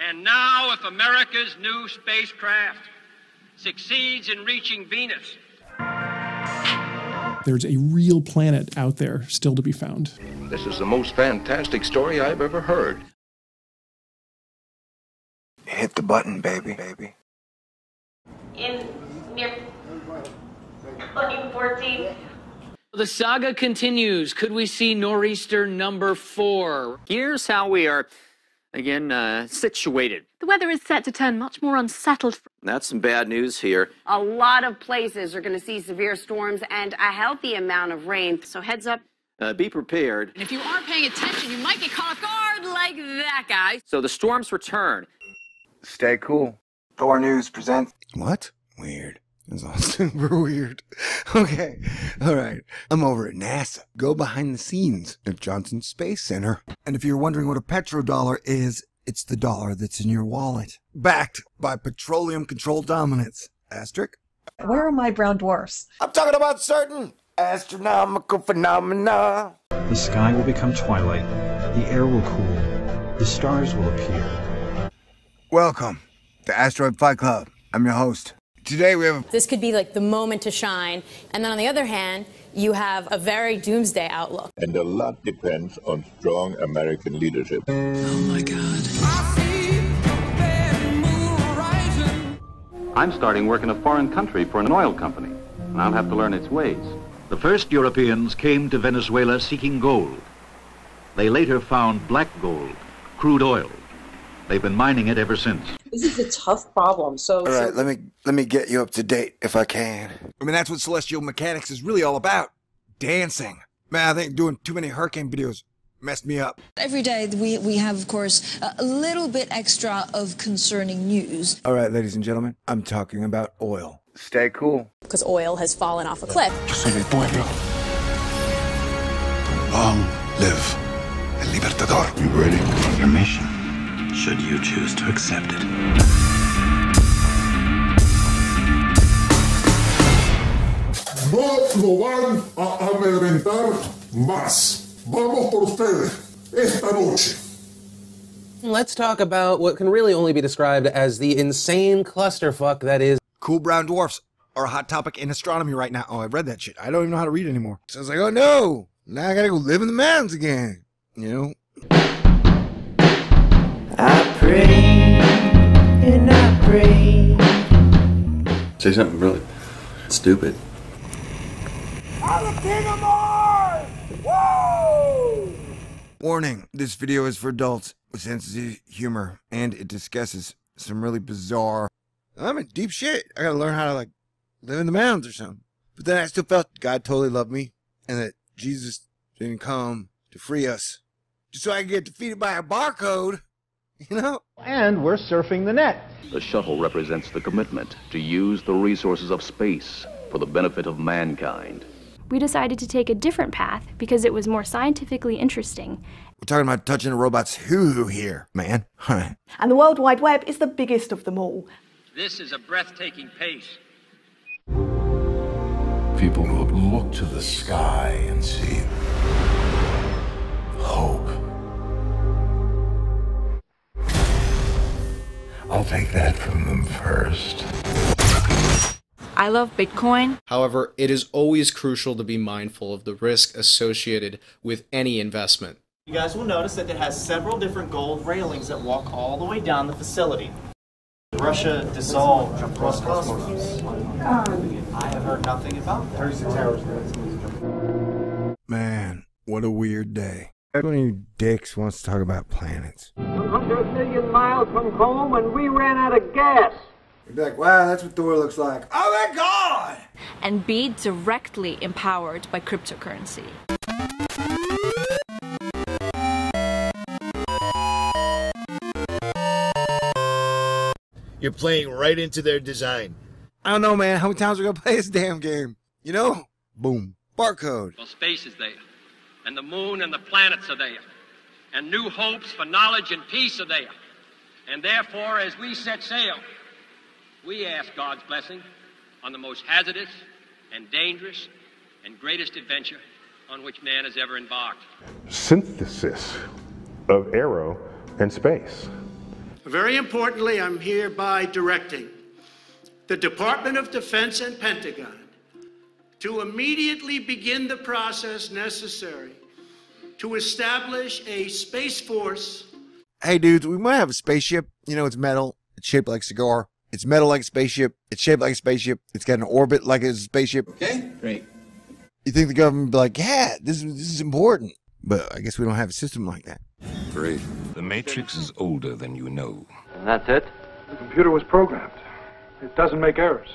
And now, if America's new spacecraft succeeds in reaching Venus, there's a real planet out there still to be found. This is the most fantastic story I've ever heard. Hit the button, baby. In near 2014. The saga continues. Could we see nor'easter number 4? Here's how we are, again, situated. The weather is set to turn much more unsettled. That's some bad news here. A lot of places are going to see severe storms and a healthy amount of rain. So heads up. Be prepared. And if you aren't paying attention, you might get caught off guard like that guy. So the storms return. Stay cool. THORnews presents. What? Weird. That's all super weird. Okay, all right. I'm over at NASA. Go behind the scenes at Johnson Space Center. And if you're wondering what a petrodollar is, it's the dollar that's in your wallet. Backed by petroleum control dominance. Asterisk? Where are my brown dwarfs? I'm talking about certain astronomical phenomena. The sky will become twilight. The air will cool. The stars will appear. Welcome to Asteroid Fight Club. I'm your host. Today we have This could be like the moment to shine. And then on the other hand, you have a very doomsday outlook. And a lot depends on strong American leadership. Oh my God. I'm starting work in a foreign country for an oil company, and I'll have to learn its ways. The first Europeans came to Venezuela seeking gold. They later found black gold, crude oil. They've been mining it ever since. This is a tough problem. All right, let me get you up to date if I can. I mean, that's what celestial mechanics is really all about. Dancing. Man, I think doing too many hurricane videos messed me up. Every day we have, of course, a little bit extra of concerning news. All right, ladies and gentlemen, I'm talking about oil. Stay cool. Because oil has fallen off a cliff. Yo soy del pueblo. Long live el Libertador. You ready? Your mission, should you choose to accept it. No lo van a amedrentar más. Vamos por ustedes esta noche. Let's talk about what can really only be described as the insane clusterfuck that is cool brown dwarfs are a hot topic in astronomy right now. Oh, I've read that shit. I don't even know how to read anymore. So I was like, oh no, now I gotta go live in the mountains again. You know? I pray and I pray. Say something really stupid. I'm the king of Mars! Whoa! Warning, this video is for adults with senses of humor, and it discusses some really bizarre... I'm in deep shit. I gotta learn how to, like, live in the mountains or something. But then I still felt God totally loved me, and that Jesus didn't come to free us just so I could get defeated by a barcode, you know? And we're surfing the net. The shuttle represents the commitment to use the resources of space for the benefit of mankind. We decided to take a different path because it was more scientifically interesting. We're talking about touching a robot's hoo-hoo here, man. And the World Wide Web is the biggest of them all. this is a breathtaking pace. People will look to the sky and see hope. I'll take that from them first. I love Bitcoin. However, it is always crucial to be mindful of the risk associated with any investment. You guys will notice that it has several different gold railings that walk all the way down the facility. Russia dissolved Roscosmos. I have heard nothing about that. 36 hours. Man, what a weird day. Everyone of you dicks wants to talk about planets. 100 million miles from home and we ran out of gas. You'd be like, wow, that's what Thor looks like. Oh my God! And be directly empowered by cryptocurrency. You're playing right into their design. I don't know, man. How many times are we gonna play this damn game? You know? Boom. Barcode. Well, space is there, and the moon and the planets are there, and new hopes for knowledge and peace are there. And therefore, as we set sail, we ask God's blessing on the most hazardous and dangerous and greatest adventure on which man has ever embarked. Synthesis of aero and space. Very importantly, I'm hereby directing the Department of Defense and Pentagon to immediately begin the process necessary to establish a Space Force. Hey dudes, we might have a spaceship. You know, it's metal. It's shaped like a cigar. It's metal like a spaceship. It's shaped like a spaceship. It's got an orbit like a spaceship. Okay, great. You think the government would be like, yeah, this is important. But I guess we don't have a system like that. Great. The Matrix is older than you know. And that's it? The computer was programmed. It doesn't make errors.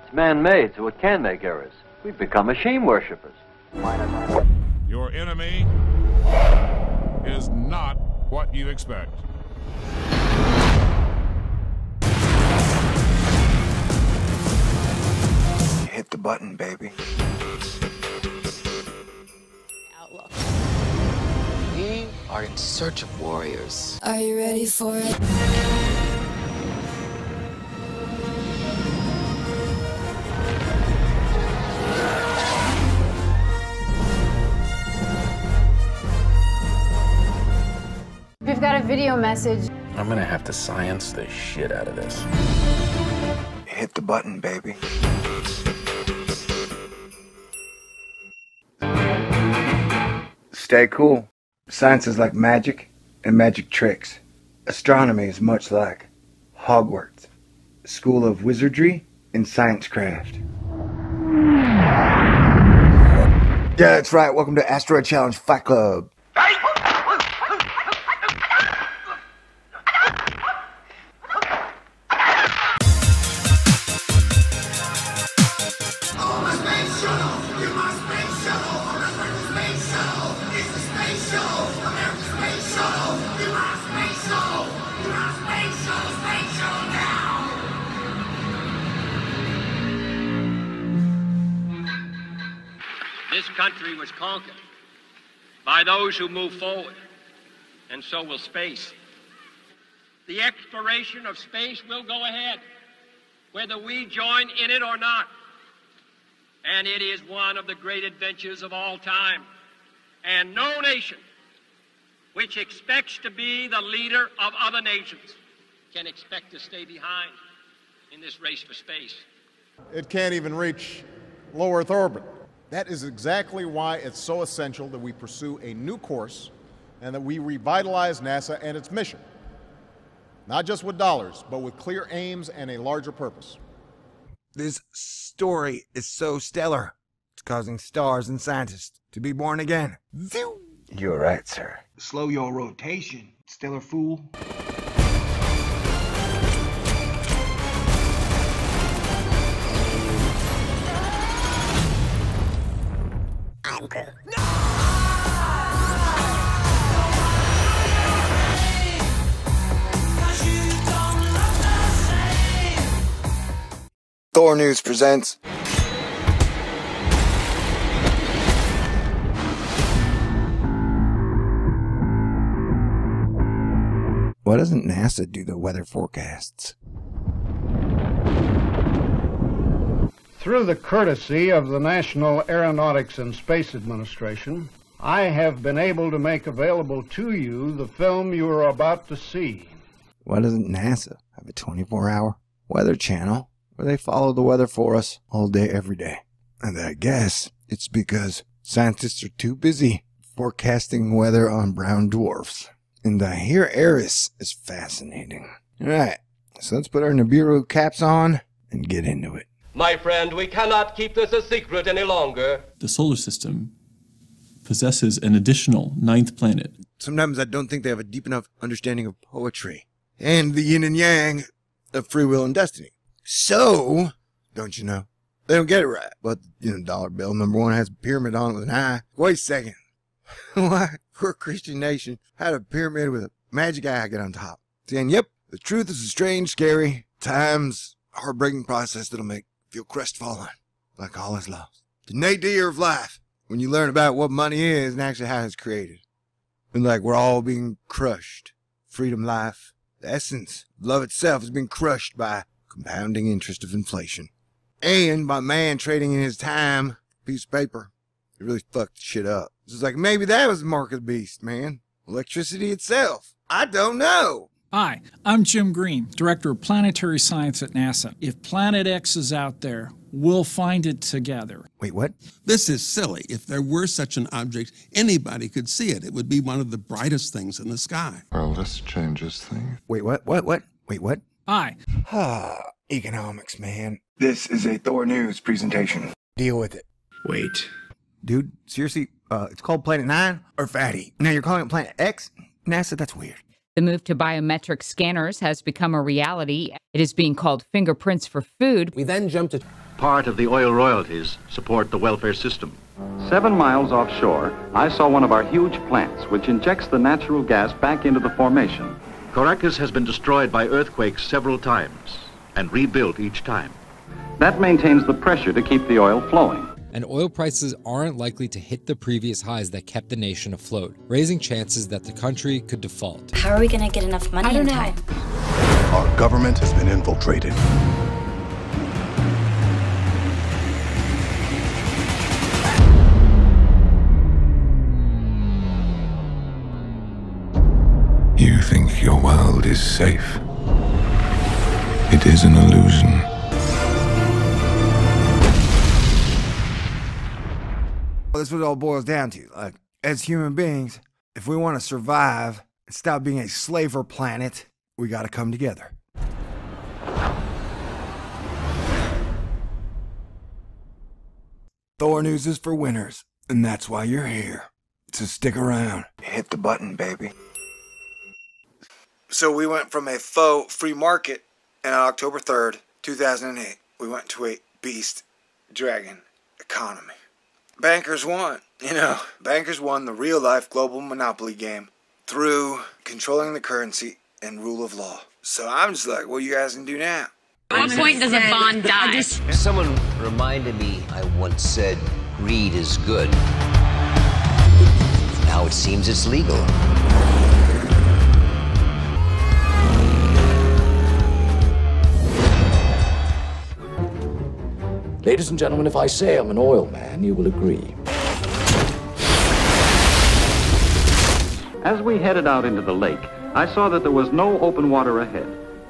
It's man-made, so it can make errors. We've become machine worshippers. Your enemy is not what you expect. Hit the button, baby. Outlook. We are in search of warriors. Are you ready for it? We've got a video message. I'm gonna have to science the shit out of this. Hit the button, baby. Stay cool. Science is like magic and magic tricks. Astronomy is much like Hogwarts, a school of wizardry and sciencecraft. Yeah, that's right. Welcome to Asteroid Challenge Fight Club. This country was conquered by those who move forward, and so will space. The exploration of space will go ahead, whether we join in it or not. And it is one of the great adventures of all time. And no nation which expects to be the leader of other nations can expect to stay behind in this race for space. It can't even reach low Earth orbit. That is exactly why it's so essential that we pursue a new course and that we revitalize NASA and its mission. Not just with dollars, but with clear aims and a larger purpose. This story is so stellar. It's causing stars and scientists to be born again. You're right, sir. Slow your rotation, stellar fool. I'm Groot. THORnews presents. Why doesn't NASA do the weather forecasts? Through the courtesy of the National Aeronautics and Space Administration, I have been able to make available to you the film you are about to see. Why doesn't NASA have a 24-hour weather channel where they follow the weather for us all day, every day? And I guess it's because scientists are too busy forecasting weather on brown dwarfs. And I hear Eris is fascinating. Alright, so let's put our Nibiru caps on and get into it. My friend, we cannot keep this a secret any longer. The solar system possesses an additional 9th planet. Sometimes I don't think they have a deep enough understanding of poetry and the yin and yang of free will and destiny. So, don't you know, they don't get it right. But, dollar bill #1 has a pyramid on it with an eye. Wait a second. Why? We're a Christian nation. Had a pyramid with a magic eye get on top. Saying, yep, the truth is a strange, scary, times heartbreaking process that'll make you feel crestfallen, like all is lost. The nadir of life, when you learn about what money is and actually how it's created. And like we're all being crushed. Freedom, life, the essence, love itself has been crushed by compounding interest of inflation. And by man trading in his time, piece of paper. It really fucked shit up. It's like, maybe that was the mark of the beast, man. Electricity itself. I don't know. Hi, I'm Jim Green, Director of Planetary Science at NASA. If Planet X is out there, we'll find it together. Wait, what? This is silly. If there were such an object, anybody could see it. It would be one of the brightest things in the sky. Well, this changes things. Wait, what? Wait, what? Hi. Economics, man. This is a THORnews presentation. Deal with it. Wait. Dude, seriously, it's called Planet 9 or Fatty. Now you're calling it Planet X? NASA, that's weird. The move to biometric scanners has become a reality. It is being called fingerprints for food. We then jumped to... Part of the oil royalties support the welfare system. 7 miles offshore, I saw one of our huge plants, which injects the natural gas back into the formation. Caracas has been destroyed by earthquakes several times and rebuilt each time. That maintains the pressure to keep the oil flowing. And oil prices aren't likely to hit the previous highs that kept the nation afloat, raising chances that the country could default. How are we going to get enough money in time? Our government has been infiltrated. You think your world is safe. It is an illusion. That's what it all boils down to. Like, as human beings, if we want to survive and stop being a slaver planet, we got to come together. THORnews is for winners, and that's why you're here. So stick around. Hit the button, baby. So we went from a faux free market on October 3rd, 2008. We went to a beast dragon economy. Bankers won. Bankers won the real-life global monopoly game through controlling the currency and rule of law. So I'm just like, what you guys can do now? At what point does a bond die? Someone reminded me I once said greed is good. Now it seems it's legal. Ladies and gentlemen, if I say I'm an oil man, you will agree. As we headed out into the lake, I saw that there was no open water ahead,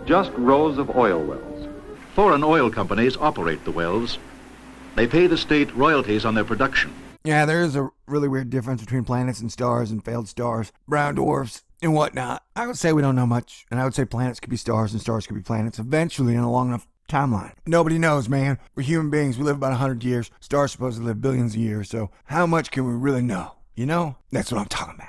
just rows of oil wells. Foreign oil companies operate the wells. They pay the state royalties on their production. Yeah, there is a really weird difference between planets and stars and failed stars, brown dwarfs, and whatnot. I would say we don't know much, and I would say planets could be stars and stars could be planets eventually in a long enough timeline. Nobody knows, man. We're human beings. We live about 100 years. Stars supposed to live billions of years, so how much can we really know? You know? That's what I'm talking about.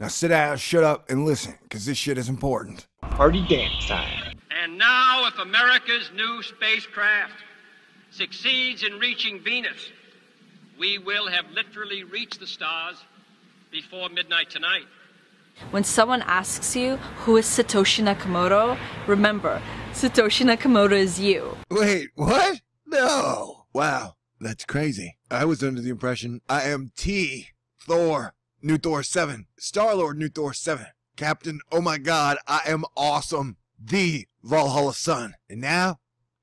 Now sit down, shut up, and listen, because this shit is important. Party dance time. And now, if America's new spacecraft succeeds in reaching Venus, we will have literally reached the stars before midnight tonight. When someone asks you who is Satoshi Nakamoto, remember, Satoshi Nakamoto is you. Wait, what? No. Wow, that's crazy. I was under the impression I am Thor. New Thor 7. Star-Lord New Thor 7. Captain, oh my god, I am awesome. The Valhalla Sun. And now,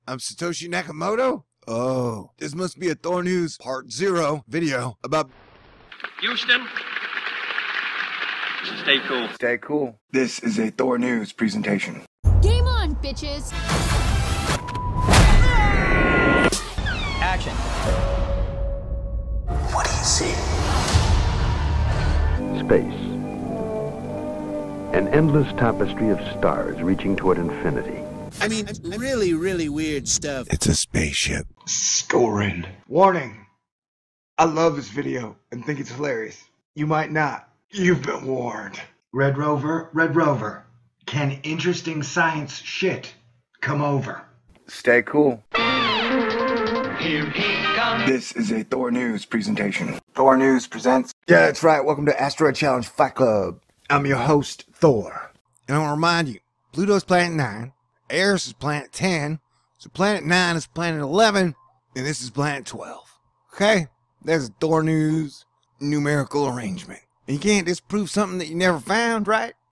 I'm Satoshi Nakamoto? Oh, this must be a THORnews Part 0 video about... Houston, stay cool. Stay cool. This is a THORnews presentation. Game on, bitches! Action. What do you see? Space. An endless tapestry of stars reaching toward infinity. I mean, really, really weird stuff. It's a spaceship. Scoring. Warning. I love this video and think it's hilarious. You might not. You've been warned. Red Rover, can interesting science shit come over? Stay cool. Here he comes. This is a THORnews presentation. THORnews presents... Yeah, that's right. Welcome to Asteroid Challenge Fight Club. I'm your host, Thor. And I want to remind you, Pluto's planet 9, Eris is planet 10, so planet 9 is planet 11, and this is planet 12. Okay? There's THORnews numerical arrangement. You can't disprove something that you never found, right?